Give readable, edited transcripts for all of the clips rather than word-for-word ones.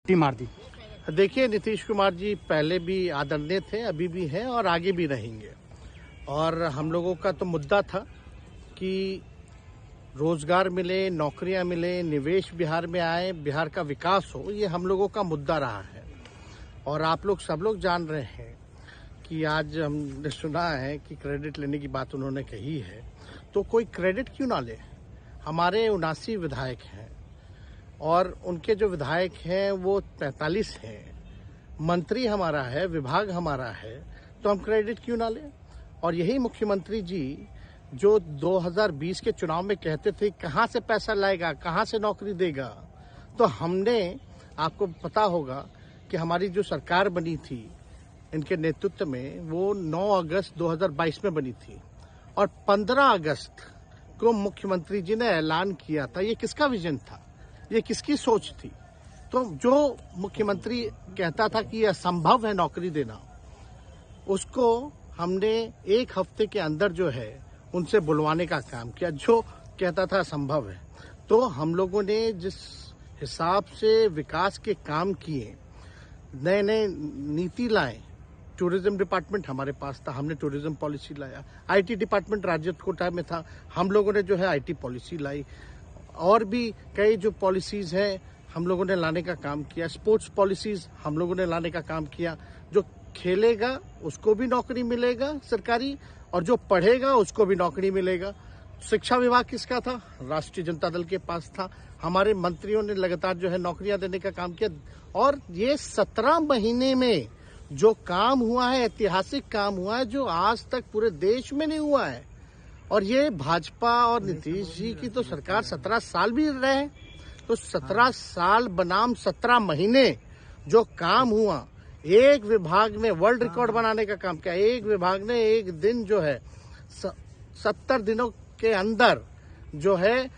मार दी। देखिए, नीतीश कुमार जी पहले भी आदरणीय थे, अभी भी हैं और आगे भी रहेंगे। और हम लोगों का तो मुद्दा था कि रोजगार मिले, नौकरियां मिले, निवेश बिहार में आए, बिहार का विकास हो, ये हम लोगों का मुद्दा रहा है। और आप लोग सब लोग जान रहे हैं कि आज हमने सुना है कि क्रेडिट लेने की बात उन्होंने कही है, तो कोई क्रेडिट क्यों ना ले। हमारे 79 विधायक हैं और उनके जो विधायक हैं वो 45 हैं, मंत्री हमारा है, विभाग हमारा है, तो हम क्रेडिट क्यों ना लें। और यही मुख्यमंत्री जी जो 2020 के चुनाव में कहते थे कहाँ से पैसा लाएगा, कहाँ से नौकरी देगा, तो हमने, आपको पता होगा कि हमारी जो सरकार बनी थी इनके नेतृत्व में, वो 9 अगस्त 2022 में बनी थी और 15 अगस्त को मुख्यमंत्री जी ने ऐलान किया था। ये किसका विजन था, ये किसकी सोच थी। तो जो मुख्यमंत्री कहता था कि यह असंभव है नौकरी देना, उसको हमने एक हफ्ते के अंदर जो है उनसे बुलवाने का काम किया। जो कहता था असंभव है, तो हम लोगों ने जिस हिसाब से विकास के काम किए, नए नए नीति लाए, टूरिज्म डिपार्टमेंट हमारे पास था, हमने टूरिज्म पॉलिसी लाया। आईटी डिपार्टमेंट राज्य कोटा में था, हम लोगों ने जो है आईटी पॉलिसी लाई। और भी कई जो पॉलिसीज हैं हम लोगों ने लाने का काम किया। स्पोर्ट्स पॉलिसीज हम लोगों ने लाने का काम किया। जो खेलेगा उसको भी नौकरी मिलेगा सरकारी, और जो पढ़ेगा उसको भी नौकरी मिलेगा। शिक्षा विभाग किसका था? राष्ट्रीय जनता दल के पास था। हमारे मंत्रियों ने लगातार जो है नौकरियां देने का काम किया। और ये 17 महीने में जो काम हुआ है, ऐतिहासिक काम हुआ है, जो आज तक पूरे देश में नहीं हुआ है। और ये भाजपा और नीतीश जी की तो सरकार 17 साल भी रहे, तो 17 साल बनाम 17 महीने जो काम हुआ, एक विभाग में वर्ल्ड रिकॉर्ड बनाने का काम किया। एक विभाग ने एक दिन जो है 70 दिनों के अंदर जो है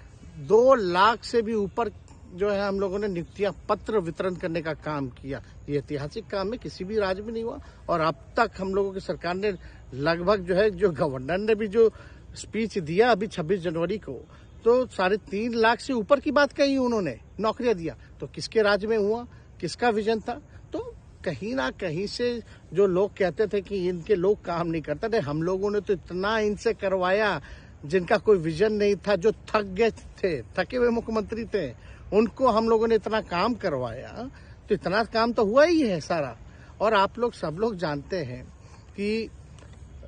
2 लाख से भी ऊपर जो है हम लोगों ने नियुक्तियां पत्र वितरण करने का काम किया। ये ऐतिहासिक काम है, किसी भी राज्य में नहीं हुआ। और अब तक हम लोगों की सरकार ने लगभग जो है, जो गवर्नर ने भी जो स्पीच दिया अभी 26 जनवरी को, तो 3.5 लाख से ऊपर की बात कही उन्होंने, नौकरियां दिया। तो किसके राज्य में हुआ, किसका विजन था? तो कहीं ना कहीं से जो लोग कहते थे कि इनके लोग काम नहीं करते थे, हम लोगों ने तो इतना इनसे करवाया जिनका कोई विजन नहीं था, जो थक गए थे, थके हुए मुख्यमंत्री थे, उनको हम लोगों ने इतना काम करवाया। तो इतना काम तो हुआ ही है सारा। और आप लोग सब लोग जानते हैं कि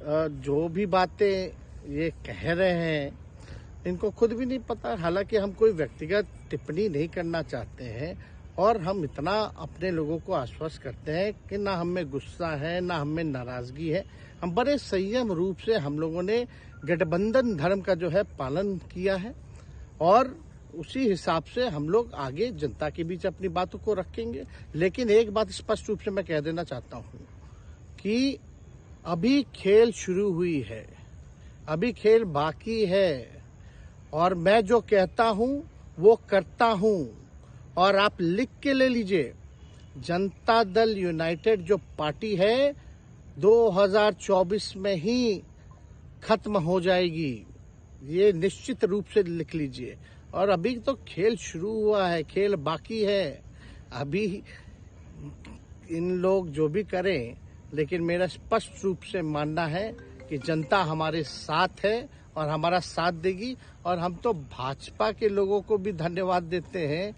जो भी बातें ये कह रहे हैं इनको खुद भी नहीं पता। हालांकि हम कोई व्यक्तिगत टिप्पणी नहीं करना चाहते हैं और हम इतना अपने लोगों को आश्वस्त करते हैं कि ना हम में गुस्सा है, ना हम में नाराजगी है। हम बड़े संयम रूप से हम लोगों ने गठबंधन धर्म का जो है पालन किया है और उसी हिसाब से हम लोग आगे जनता के बीच अपनी बातों को रखेंगे। लेकिन एक बात स्पष्ट रूप से मैं कह देना चाहता हूं कि अभी खेल शुरू हुई है, अभी खेल बाकी है। और मैं जो कहता हूं वो करता हूं। और आप लिख के ले लीजिए, जनता दल यूनाइटेड जो पार्टी है 2024 में ही खत्म हो जाएगी, ये निश्चित रूप से लिख लीजिए। और अभी तो खेल शुरू हुआ है, खेल बाकी है। अभी इन लोग जो भी करें, लेकिन मेरा स्पष्ट रूप से मानना है कि जनता हमारे साथ है और हमारा साथ देगी। और हम तो भाजपा के लोगों को भी धन्यवाद देते हैं,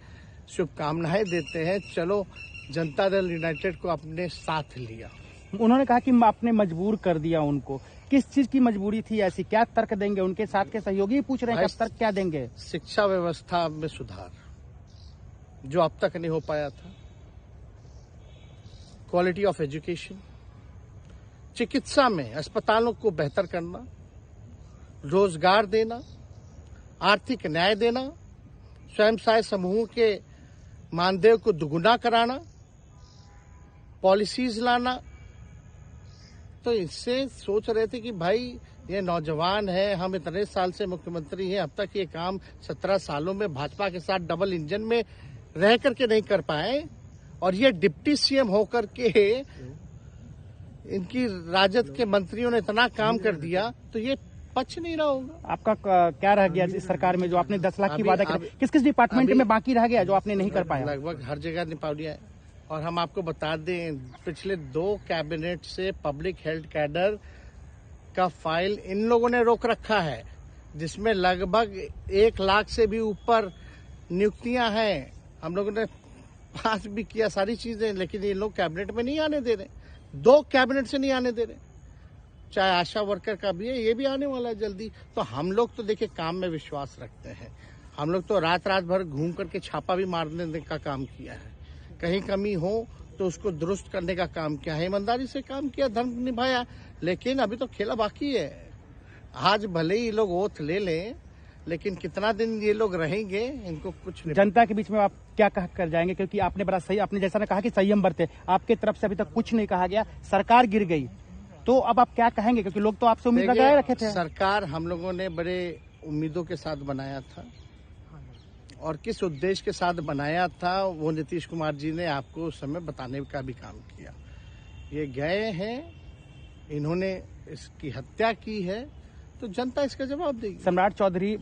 शुभकामनाएं देते हैं। चलो, जनता दल यूनाइटेड को अपने साथ लिया। उन्होंने कहा कि आपने मजबूर कर दिया उनको। किस चीज की मजबूरी थी ऐसी? क्या तर्क देंगे? उनके साथ के सहयोगी पूछ रहे हैं, क्या तर्क क्या देंगे? शिक्षा व्यवस्था में सुधार जो अब तक नहीं हो पाया था, क्वालिटी ऑफ एजुकेशन, चिकित्सा में अस्पतालों को बेहतर करना, रोजगार देना, आर्थिक न्याय देना, स्वयं सहायता समूह के मानदेय को दुगुना कराना, पॉलिसीज लाना। तो इससे सोच रहे थे कि भाई ये नौजवान है, हम इतने साल से मुख्यमंत्री हैं, अब तक ये काम 17 सालों में भाजपा के साथ डबल इंजन में रह करके नहीं कर पाए, और ये डिप्टी सीएम होकर के इनकी राजद के मंत्रियों ने इतना काम कर दिया। तो ये पच नहीं रहा होगा। आपका क्या रह गया इस सरकार में जो आपने 10 लाख की अभी- वादा किया? अभी- किस किस डिपार्टमेंट अभी- में बाकी रह गया जो आपने नहीं कर पाया? लगभग हर जगह निपा दिया है। और हम आपको बता दें, पिछले 2 कैबिनेट से पब्लिक हेल्थ कैडर का फाइल इन लोगों ने रोक रखा है, जिसमें लगभग 1 लाख से भी ऊपर नियुक्तियां हैं। हम लोगों ने पास भी किया सारी चीजें, लेकिन ये लोग कैबिनेट में नहीं आने दे रहे। 2 कैबिनेट से नहीं आने दे रहे। चाहे आशा वर्कर का भी है, ये भी आने वाला है जल्दी। तो हम लोग तो देखिए काम में विश्वास रखते हैं। हम लोग तो रात रात भर घूम करके छापा भी मारने का काम किया है। कहीं कमी हो तो उसको दुरुस्त करने का काम किया है, ईमानदारी से काम किया, धर्म निभाया। लेकिन अभी तो खेला बाकी है। आज भले ही लोग ओथ ले लें, लेकिन कितना दिन ये लोग रहेंगे, इनको कुछ नहीं। जनता के बीच में आप क्या कह कर जाएंगे? क्योंकि आपने बड़ा सही, आपने जैसा ने कहा कि संयम बरते, आपके तरफ से अभी तक कुछ नहीं कहा गया, सरकार गिर गई, तो अब आप क्या कहेंगे? क्योंकि लोग तो आपसे उम्मीद लगाए रखे थे। सरकार हम लोगों ने बड़े उम्मीदों के साथ बनाया था, और किस उद्देश्य के साथ बनाया था वो नीतीश कुमार जी ने आपको उस समय बताने का भी काम किया। ये गए हैं, इन्होंने इसकी हत्या की है, तो जनता इसका जवाब देगी। सम्राट चौधरी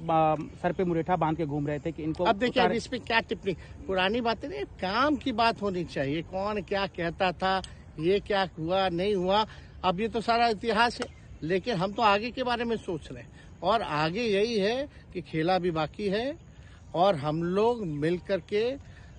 सर पे मुरेठा बांध के घूम रहे थे कि इनको अब देखिए, अब इस पे क्या टिप्पणी, पुरानी बातें नहीं, काम की बात होनी चाहिए। कौन क्या कहता था, ये क्या हुआ नहीं हुआ, अब ये तो सारा इतिहास है। लेकिन हम तो आगे के बारे में सोच रहे हैं, और आगे यही है कि खेला भी बाकी है, और हम लोग मिल करके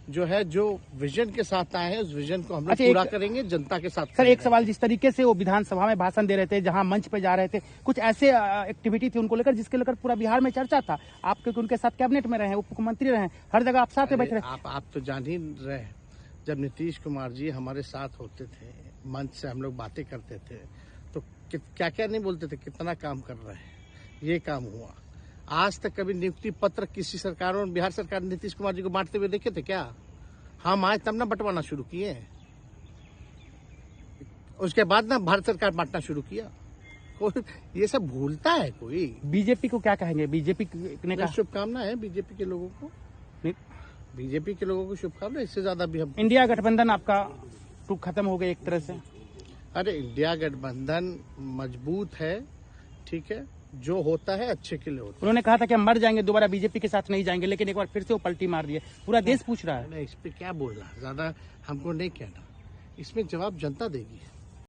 जो है, जो विजन के साथ आए हैं, उस विजन को हम लोग पूरा करेंगे जनता के साथ। सर एक सवाल, जिस तरीके से वो विधानसभा में भाषण दे रहे थे, जहां मंच पे जा रहे थे, कुछ ऐसे एक्टिविटी थी उनको लेकर जिसके लेकर पूरा बिहार में चर्चा था। आप क्योंकि उनके साथ कैबिनेट में रहे, उप मुख्यमंत्री रहे, हर जगह आप साथ में बैठे रहे। आप तो जान ही रहे, जब नीतीश कुमार जी हमारे साथ होते थे, मंच से हम लोग बातें करते थे, तो क्या क्या नहीं बोलते थे, कितना काम कर रहे हैं, ये काम हुआ। आज तक कभी नियुक्ति पत्र किसी सरकारों ने, बिहार सरकार ने नीतीश कुमार जी को बांटते हुए देखे थे क्या? हम आए तब ना बंटवाना शुरू किए, उसके बाद ना भारत सरकार बांटना शुरू किया। कोई ये सब भूलता है कोई? बीजेपी को क्या कहेंगे? बीजेपी ने कहा शुभकामना है बीजेपी के लोगों को, बीजेपी के लोगों को शुभकामना। इससे ज्यादा भी हम, इंडिया गठबंधन आपका खत्म हो गया एक तरह से। अरे इंडिया गठबंधन मजबूत है, ठीक है, जो होता है अच्छे के लिए होता है। उन्होंने कहा था कि हम मर जाएंगे, दोबारा बीजेपी के साथ नहीं जाएंगे, लेकिन एक बार फिर से वो पलटी मार दिए। पूरा देश पूछ रहा है। इस पे क्या बोलना, ज्यादा हमको नहीं कहना, इसमें जवाब जनता देगी।